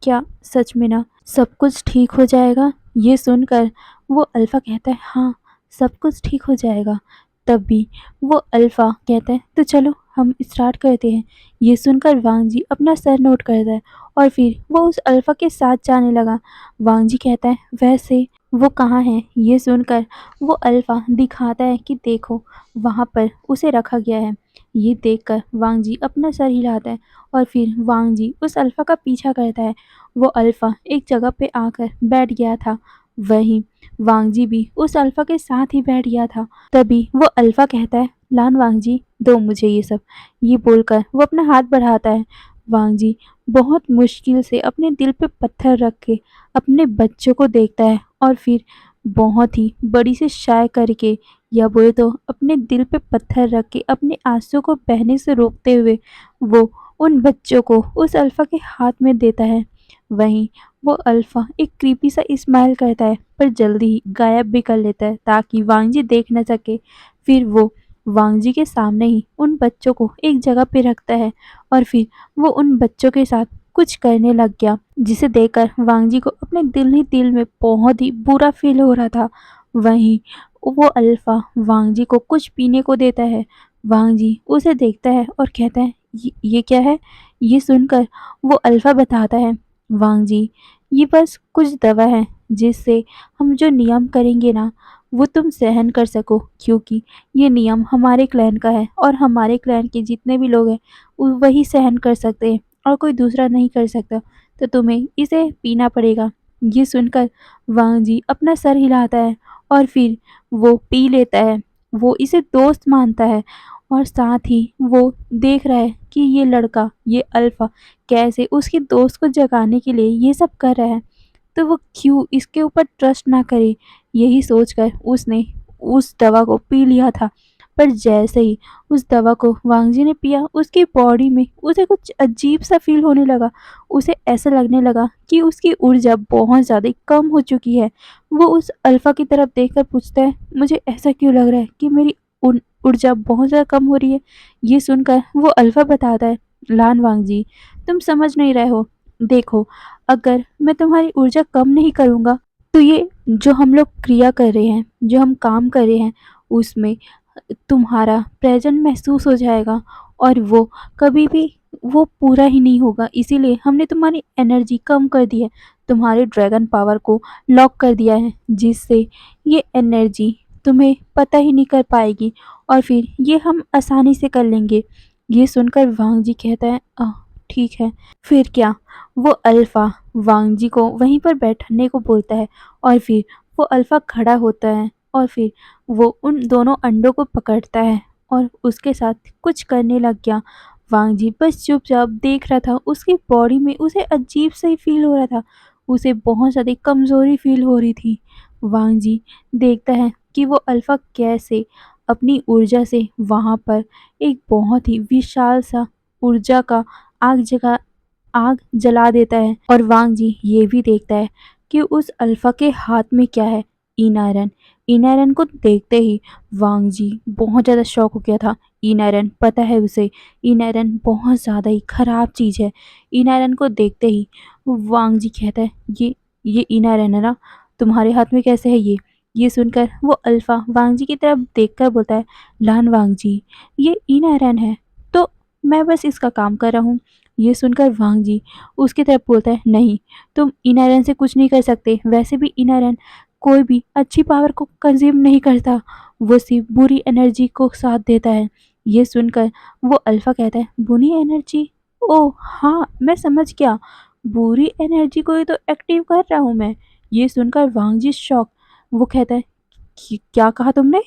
क्या सच में ना सब कुछ ठीक हो जाएगा? ये सुनकर वो अल्फा कहता है, हाँ, सब कुछ ठीक हो जाएगा। तब भी वो अल्फा कहता है, तो चलो हम स्टार्ट करते हैं। ये सुनकर वांगजी अपना सर नोट करता है और फिर वो उस अल्फा के साथ जाने लगा। वांगजी कहता है, वैसे वो कहाँ है? ये सुनकर वो अल्फा दिखाता है कि देखो, वहाँ पर उसे रखा गया है। ये देखकर वांगजी अपना सर हिलाता है और फिर वांगजी उस अल्फा का पीछा करता है। वो अल्फा एक जगह पे आकर बैठ गया था। वहीं वांगजी भी उस अल्फा के साथ ही बैठ गया था। तभी वो अल्फा कहता है, लान वांगजी, दो मुझे ये सब। ये बोलकर वो अपना हाथ बढ़ाता है। वांगजी बहुत मुश्किल से अपने दिल पे पत्थर रख के अपने बच्चों को देखता है और फिर बहुत ही बड़ी से शाय करके, या बोले तो अपने दिल पे पत्थर रख के अपने आंसू को बहने से रोकते हुए वो उन बच्चों को उस अल्फा के हाथ में देता है। वहीं वो अल्फा एक क्रीपी सा स्माइल करता है पर जल्दी ही गायब भी कर लेता है ताकि वांगजी देख न सके। फिर वो वांगजी के सामने ही उन बच्चों को एक जगह पे रखता है और फिर वो उन बच्चों के साथ कुछ करने लग गया, जिसे देखकर वांगजी को अपने दिल ही दिल में बहुत ही बुरा फील हो रहा था। वहीं वो अल्फा वांगजी को कुछ पीने को देता है। वांगजी उसे देखता है और कहता है, ये क्या है? ये सुनकर वो अल्फा बताता है, वांगजी, ये बस कुछ दवा है जिससे हम जो नियम करेंगे ना वो तुम सहन कर सको, क्योंकि ये नियम हमारे क्लैन का है और हमारे क्लैन के जितने भी लोग हैं वही सहन कर सकते हैं और कोई दूसरा नहीं कर सकता, तो तुम्हें इसे पीना पड़ेगा। ये सुनकर वांगजी अपना सर हिलाता है और फिर वो पी लेता है। वो इसे दोस्त मानता है और साथ ही वो देख रहा है कि ये लड़का, ये अल्फा कैसे उसके दोस्त को जगाने के लिए ये सब कर रहा है, तो वो क्यों इसके ऊपर ट्रस्ट ना करे। यही सोचकर उसने उस दवा को पी लिया था। पर जैसे ही उस दवा को वांगजी ने पिया, उसकी बॉडी में उसे कुछ अजीब सा फील होने लगा। उसे ऐसा लगने लगा कि उसकी ऊर्जा बहुत ज़्यादा कम हो चुकी है। वो उस अल्फा की तरफ देखकर पूछता है, मुझे ऐसा क्यों लग रहा है कि मेरी ऊर्जा बहुत ज़्यादा कम हो रही है? ये सुनकर वो अल्फा बताता है, लान वांगजी, तुम समझ नहीं रहे हो। देखो, अगर मैं तुम्हारी ऊर्जा कम नहीं करूँगा तो ये जो हम लोग क्रिया कर रहे हैं, जो हम काम कर रहे हैं, उसमें तुम्हारा प्रेजेंट महसूस हो जाएगा और वो कभी भी वो पूरा ही नहीं होगा। इसीलिए हमने तुम्हारी एनर्जी कम कर दी है, तुम्हारे ड्रैगन पावर को लॉक कर दिया है, जिससे ये एनर्जी तुम्हें पता ही नहीं कर पाएगी और फिर ये हम आसानी से कर लेंगे। ये सुनकर वांगजी कहता है, ठीक है। फिर क्या? वो अल्फा वांगजी को वहीं पर बैठने को बोलता है और फिर वो अल्फा खड़ा होता है और फिर वो उन दोनों अंडों को पकड़ता है और उसके साथ कुछ करने लग गया। वांगजी बस चुपचाप देख रहा था। उसकी बॉडी में उसे अजीब सा ही फील हो रहा था। उसे बहुत ज़्यादा कमज़ोरी फील हो रही थी। वांगजी देखता है कि वो अल्फा कैसे अपनी ऊर्जा से वहाँ पर एक बहुत ही विशाल सा ऊर्जा का आग जगा आग जला देता है और वांगजी ये भी देखता है कि उस अल्फा के हाथ में क्या है, इनारन। इनारन को देखते ही वांगजी बहुत ज़्यादा शॉक हो गया था। इनारन पता है उसे, इनारन बहुत ज़्यादा ही खराब चीज़ है। इनारन को देखते ही वांगजी कहता है, ये इनारन है ना, तुम्हारे हाथ में कैसे है ये? ये सुनकर वो अल्फा वांगजी की तरफ देखकर बोलता है, लान वांगजी, ये इनारन है तो मैं बस इसका काम कर रहा हूँ। ये सुनकर वांगजी उसकी तरफ बोलता है, नहीं, तुम इनारन से कुछ नहीं कर सकते। वैसे भी इनारन कोई भी अच्छी पावर को कंज्यूम नहीं करता, वो सिर्फ बुरी एनर्जी को साथ देता है। ये सुनकर वो अल्फा कहता है, बुरी एनर्जी? ओह हाँ, मैं समझ गया, बुरी एनर्जी को ही तो एक्टिव कर रहा हूँ मैं। ये सुनकर वांगजी शॉक। वो कहता है, क्या कहा तुमने?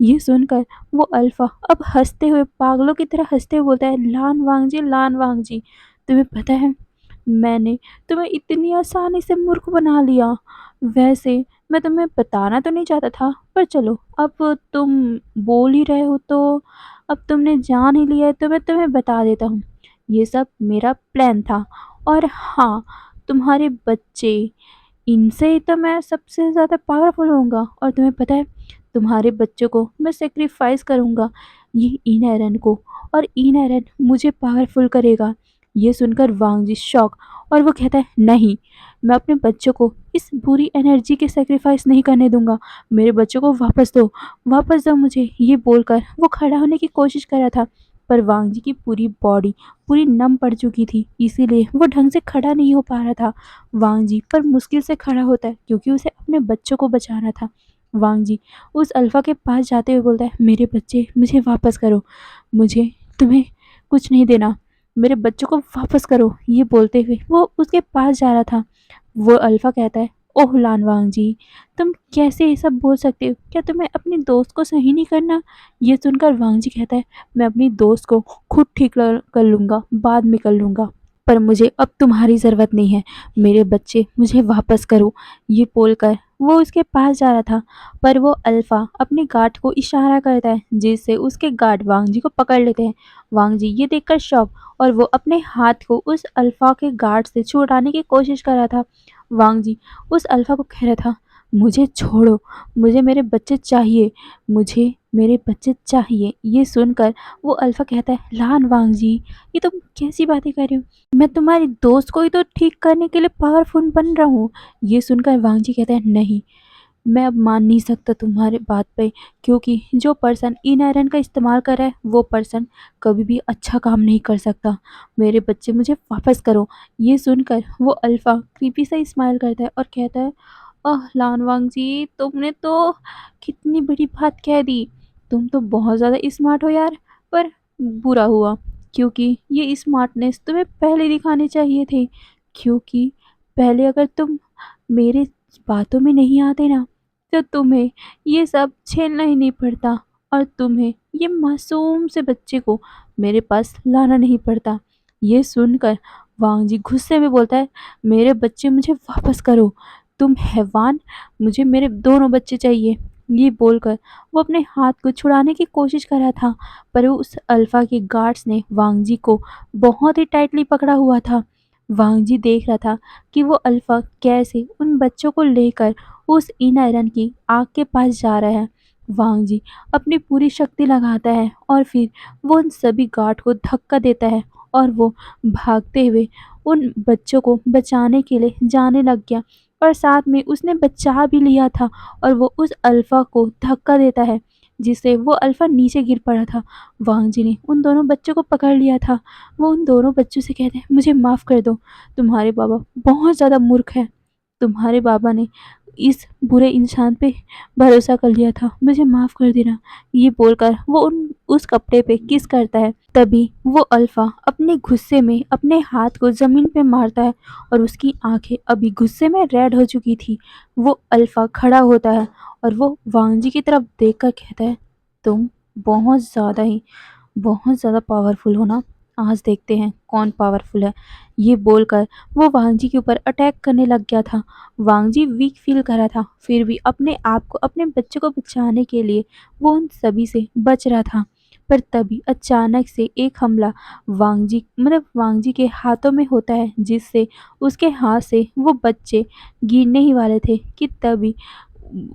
ये सुनकर वो अल्फा अब हंसते हुए पागलों की तरह हंसते हुए बोलता है, लान वांगजी, लान वांगजी, तुम्हें पता है मैंने तुम्हें इतनी आसानी से मूर्ख बना लिया। वैसे मैं तुम्हें बताना तो नहीं चाहता था, पर चलो अब तुम बोल ही रहे हो तो अब तुमने जान ही लिया है तो मैं तुम्हें बता देता हूँ। ये सब मेरा प्लान था। और हाँ, तुम्हारे बच्चे, इनसे ही तो मैं सबसे ज़्यादा पावरफुल होऊँगा। और तुम्हें पता है, तुम्हारे बच्चों को मैं सैक्रिफाइस करूँगा ये इनहेरेंट को, और इनहेरेंट मुझे पावरफुल करेगा। ये सुनकर वांग जी शॉक, और वो कहता है नहीं, मैं अपने बच्चों को इस बुरी एनर्जी के सैक्रिफाइस नहीं करने दूंगा। मेरे बच्चों को वापस दो मुझे। ये बोलकर वो खड़ा होने की कोशिश कर रहा था, पर वांग जी की पूरी बॉडी पूरी नम पड़ चुकी थी, इसीलिए वो ढंग से खड़ा नहीं हो पा रहा था। वांग जी पर मुश्किल से खड़ा होता है क्योंकि उसे अपने बच्चों को बचाना था। वांग जी उस अल्फा के पास जाते हुए बोलता है, मेरे बच्चे मुझे वापस करो, मुझे तुम्हें कुछ नहीं देना, मेरे बच्चों को वापस करो। ये बोलते हुए वो उसके पास जा रहा था। वो अल्फा कहता है, ओह लानवांग जी, तुम कैसे ये सब बोल सकते हो? क्या तुम्हें अपने दोस्त को सही नहीं करना? ये सुनकर वांग जी कहता है, मैं अपनी दोस्त को खुद ठीक कर लूँगा, बाद में कर लूँगा, पर मुझे अब तुम्हारी ज़रूरत नहीं है। मेरे बच्चे मुझे वापस करो। ये बोलकर वो उसके पास जा रहा था, पर वो अल्फा अपने गार्ड को इशारा करता है, जिससे उसके गार्ड वांग जी को पकड़ लेते हैं। वांग जी ये देखकर शॉक, और वो अपने हाथ को उस अल्फा के गार्ड से छुड़ाने की कोशिश कर रहा था। वांग जी उस अल्फा को कह रहा था, मुझे छोड़ो, मुझे मेरे बच्चे चाहिए, मुझे मेरे बच्चे चाहिए। ये सुनकर वो अल्फा कहता है, लान वांग जी, ये तुम कैसी बातें कर रहे हो? मैं तुम्हारी दोस्त को ही तो ठीक करने के लिए पावरफुल बन रहा हूँ। ये सुनकर वांग जी कहता है, नहीं, मैं अब मान नहीं सकता तुम्हारे बात पे, क्योंकि जो पर्सन इन आयरन का इस्तेमाल कर रहा है वो पर्सन कभी भी अच्छा काम नहीं कर सकता। मेरे बच्चे मुझे वापस करो। ये सुनकर वो अल्फा क्रीपी सा स्माइल करता है और कहता है, ओह लानवांग जी, तुमने तो कितनी बड़ी बात कह दी। तुम तो बहुत ज़्यादा स्मार्ट हो यार, पर बुरा हुआ, क्योंकि ये स्मार्टनेस तुम्हें पहले दिखाने चाहिए थे। क्योंकि पहले अगर तुम मेरे बातों में नहीं आते ना, तो तुम्हें ये सब झेलना ही नहीं पड़ता, और तुम्हें ये मासूम से बच्चे को मेरे पास लाना नहीं पड़ता। ये सुनकर वांग जी गुस्से में बोलता है, मेरे बच्चे मुझे वापस करो, तुम हैवान, मुझे मेरे दोनों बच्चे चाहिए। ये बोलकर वो अपने हाथ को छुड़ाने की कोशिश कर रहा था, पर उस अल्फा के गार्ड्स ने वांग जी को बहुत ही टाइटली पकड़ा हुआ था। वांग जी देख रहा था कि वो अल्फा कैसे उन बच्चों को लेकर उस इन आयरन की आग के पास जा रहा है। वांग जी अपनी पूरी शक्ति लगाता है, और फिर वो उन सभी गार्ड को धक्का देता है, और वो भागते हुए उन बच्चों को बचाने के लिए जाने लग गया, और साथ में उसने बचा भी लिया था, और वो उस अल्फा को धक्का देता है, जिससे वो अल्फा नीचे गिर पड़ा था। वांग जी ने उन दोनों बच्चों को पकड़ लिया था। वो उन दोनों बच्चों से कहते हैं, मुझे माफ़ कर दो, तुम्हारे बाबा बहुत ज़्यादा मूर्ख है, तुम्हारे बाबा ने इस बुरे इंसान पे भरोसा कर लिया था, मुझे माफ़ कर देना। ये बोलकर वो उस कपड़े पे किस करता है। तभी वो अल्फा अपने गुस्से में अपने हाथ को ज़मीन पे मारता है, और उसकी आंखें अभी गुस्से में रेड हो चुकी थी। वो अल्फा खड़ा होता है, और वो वांग जी की तरफ देख कर कहता है, तुम बहुत ज़्यादा पावरफुल हो ना, आज देखते हैं कौन पावरफुल है। ये बोलकर वो वांग जी के ऊपर अटैक करने लग गया था। वांग जी वीक फील कर रहा था, फिर भी अपने आप को अपने बच्चे को बचाने के लिए वो उन सभी से बच रहा था। पर तभी अचानक से एक हमला वांग जी के हाथों में होता है, जिससे उसके हाथ से वो बच्चे गिरने ही वाले थे कि तभी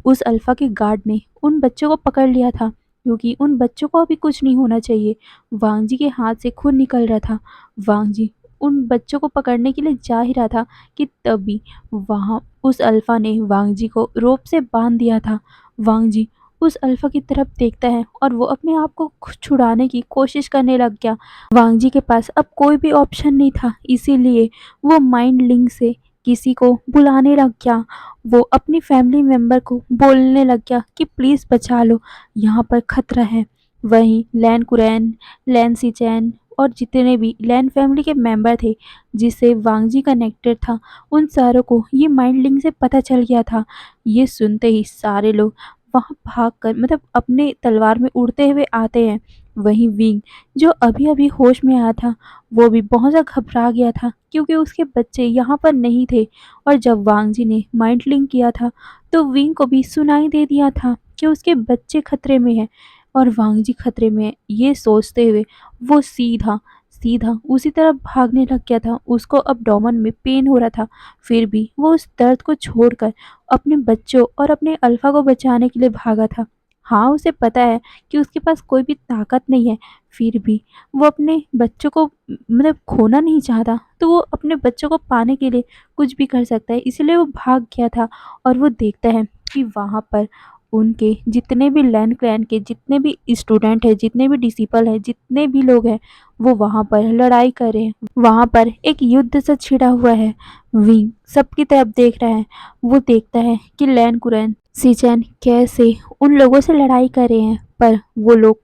उस अल्फा के गार्ड ने उन बच्चों को पकड़ लिया था, क्योंकि उन बच्चों को अभी कुछ नहीं होना चाहिए। वांग जी के हाथ से खून निकल रहा था। वांग जी उन बच्चों को पकड़ने के लिए जा ही रहा था कि तभी वहाँ उस अल्फा ने वांग जी को रोप से बांध दिया था। वांग जी उस अल्फा की तरफ देखता है, और वो अपने आप को छुड़ाने की कोशिश करने लग गया। वांग जी के पास अब कोई भी ऑप्शन नहीं था, इसीलिए वो माइंड लिंक से किसी को बुलाने लग गया। वो अपनी फैमिली मेंबर को बोलने लग गया कि प्लीज़ बचा लो, यहाँ पर खतरा है। वहीं लैन कुरैन, लैन सीचैन और जितने भी लैन फैमिली के मेंबर थे, जिससे वांग जी कनेक्टेड था, उन सारों को ये माइंड लिंक से पता चल गया था। ये सुनते ही सारे लोग वहाँ भाग कर अपने तलवार में उड़ते हुए आते हैं। वहीं विंग, जो अभी-अभी होश में आया था, वो भी बहुत ज़्यादा घबरा गया था क्योंकि उसके बच्चे यहाँ पर नहीं थे। और जब वांग जी ने माइंड लिंक किया था, तो विंग को भी सुनाई दे दिया था कि उसके बच्चे खतरे में हैं और वांग जी खतरे में हैं। ये सोचते हुए वो सीधा सीधा उसी तरफ भागने लग गया था। उसको अब्डोमेन में पेन हो रहा था, फिर भी वो उस दर्द को छोड़कर अपने बच्चों और अपने अल्फा को बचाने के लिए भागा था। हाँ, उसे पता है कि उसके पास कोई भी ताकत नहीं है, फिर भी वो अपने बच्चों को मतलब खोना नहीं चाहता, तो वो अपने बच्चों को पाने के लिए कुछ भी कर सकता है, इसलिए वो भाग गया था। और वो देखता है कि वहाँ पर उनके जितने भी लैंड क्लैन के जितने भी स्टूडेंट हैं, जितने भी डिसिपल हैं, जितने भी लोग हैं, वो वहाँ पर लड़ाई कर रहे हैं। वहाँ पर एक युद्ध सा छिड़ा हुआ है। विंग सबकी तरफ देख रहा है। वो देखता है कि लैंड कुरैन सिचेन कैसे उन लोगों से लड़ाई कर रहे हैं, पर वो लोग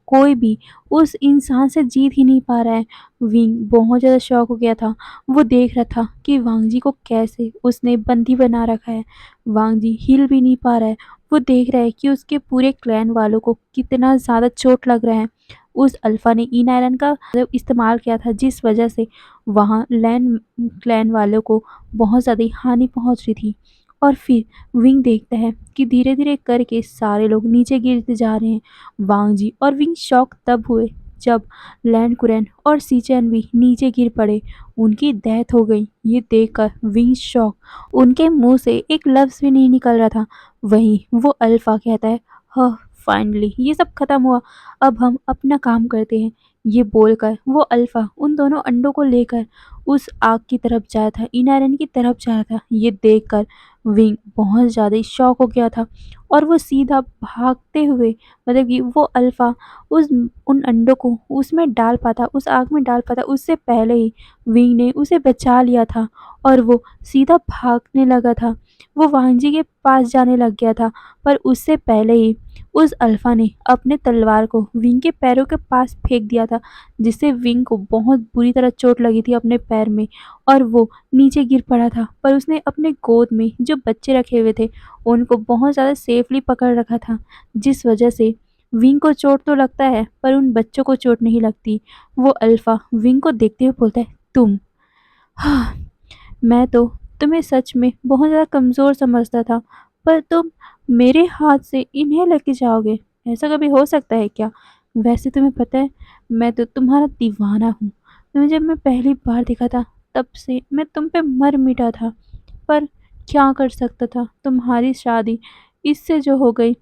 कोई भी उस इंसान से जीत ही नहीं पा रहा है। विंग बहुत ज़्यादा शॉक हो गया था। वो देख रहा था कि वांग जी को कैसे उसने बंदी बना रखा है। वांग जी हिल भी नहीं पा रहा है। वो देख रहा है कि उसके पूरे क्लैन वालों को कितना ज़्यादा चोट लग रहा है। उस अल्फा ने इन आयरन का मतलब इस्तेमाल किया था, जिस वजह से वहाँ लैंड क्लैन वालों को बहुत ज़्यादा हानि पहुँच रही थी। और फिर विंग देखता है कि धीरे-धीरे करके सारे लोग नीचे गिरते जा रहे हैं। वांग जी और विंग शॉक तब हुए जब लैंड कुरैन और सीचैन भी नीचे गिर पड़े। उनकी डेथ हो गई। ये देखकर विंग शॉक, उनके मुंह से एक लफ्ज़ भी नहीं निकल रहा था। वहीं वो अल्फा कहता है, "हाँ, फाइनली ये सब खत्म हुआ। अब हम अपना काम करते हैं।" ये बोलकर वो अल्फा उन दोनों अंडों को लेकर उस आग की तरफ जाया था, इन आयरन की तरफ जाया था। ये देखकर विंग बहुत ज़्यादा ही शॉक हो गया था और वो सीधा भागते हुए मतलब कि वो अल्फा उस उन अंडों को उसमें डाल पाता, उस आग में डाल पाता, उससे पहले ही विंग ने उसे बचा लिया था और वो सीधा भागने लगा था। वो वांग जी के पास जाने लग गया था, पर उससे पहले ही उस अल्फा ने अपने तलवार को विंग के पैरों के पास फेंक दिया था, जिससे विंग को बहुत बुरी तरह चोट लगी थी अपने पैर में और वो नीचे गिर पड़ा था। पर उसने अपने गोद में जो बच्चे रखे हुए थे, उनको बहुत ज़्यादा सेफली पकड़ रखा था, जिस वजह से विंग को चोट तो लगता है, पर उन बच्चों को चोट नहीं लगती। वो अल्फा विंग को देखते हुए बोलता है, "तुम, हाँ, मैं तो तुम्हें सच में बहुत ज़्यादा कमज़ोर समझता था, पर तुम मेरे हाथ से इन्हें लेके जाओगे? ऐसा कभी हो सकता है क्या? वैसे तुम्हें पता है, मैं तो तुम्हारा दीवाना हूँ। तुम्हें जब मैं पहली बार देखा था, तब से मैं तुम पे मर मिटा था। पर क्या कर सकता था, तुम्हारी शादी इससे जो हो गई।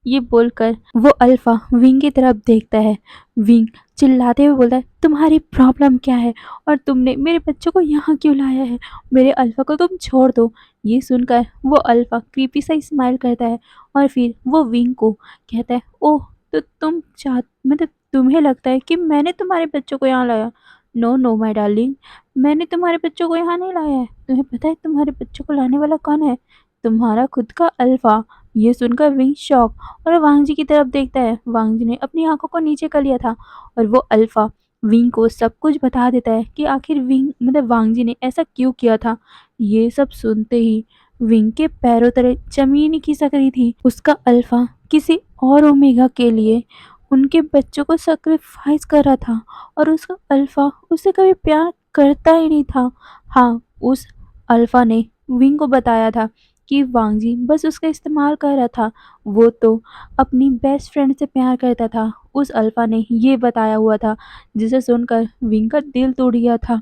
ये बोलकर वो अल्फा विंग की तरफ देखता है। विंग चिल्लाते हुए बोलता है, तुम्हारी प्रॉब्लम क्या है और तुमने मेरे बच्चों को यहाँ क्यों लाया है? मेरे अल्फा को तुम छोड़ दो। ये सुनकर वो अल्फा क्रीपी सा स्माइल करता है और फिर वो विंग को कहता है, ओह, तो तुम चाह मतलब तुम्हें लगता है कि मैंने तुम्हारे बच्चों को यहाँ लाया? नो नो माय डार्लिंग, मैंने तुम्हारे बच्चों को यहाँ नहीं लाया है। तुम्हें पता है तुम्हारे बच्चों को लाने वाला कौन है? तुम्हारा खुद का अल्फा। ये सुनकर विंग शॉक और वांग जी की तरफ देखता है। वांग जी ने अपनी आंखों को नीचे कर लिया था और वो अल्फा विंग को सब कुछ बता देता है कि आखिर विंग मतलब वांग जी ने ऐसा क्यों किया था। ये सब सुनते ही विंग के पैरों तले जमीन ही खिसक रही थी। उसका अल्फा किसी और ओमेगा के लिए उनके बच्चों को सैक्रिफाइस कर रहा था और उसका अल्फा उससे कभी प्यार करता ही नहीं था। हाँ, उस अल्फा ने विंग को बताया था कि वांग जी बस उसका इस्तेमाल कर रहा था, वो तो अपनी बेस्ट फ्रेंड से प्यार करता था। उस अल्फा ने ये बताया हुआ था, जिसे सुनकर विंग का दिल टूट गया था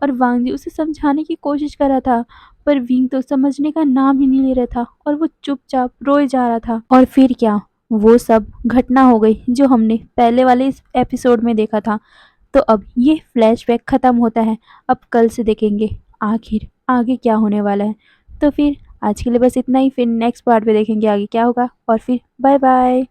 और वांग जी उसे समझाने की कोशिश कर रहा था, पर विंग तो समझने का नाम ही नहीं ले रहा था और वो चुपचाप रोए जा रहा था। और फिर क्या, वो सब घटना हो गई जो हमने पहले वाले इस एपिसोड में देखा था। तो अब ये फ्लैशबैक खत्म होता है। अब कल से देखेंगे आखिर आगे क्या होने वाला है। तो फिर आज के लिए बस इतना ही, फिर नेक्स्ट पार्ट में देखेंगे आगे क्या होगा। और फिर बाय बाय।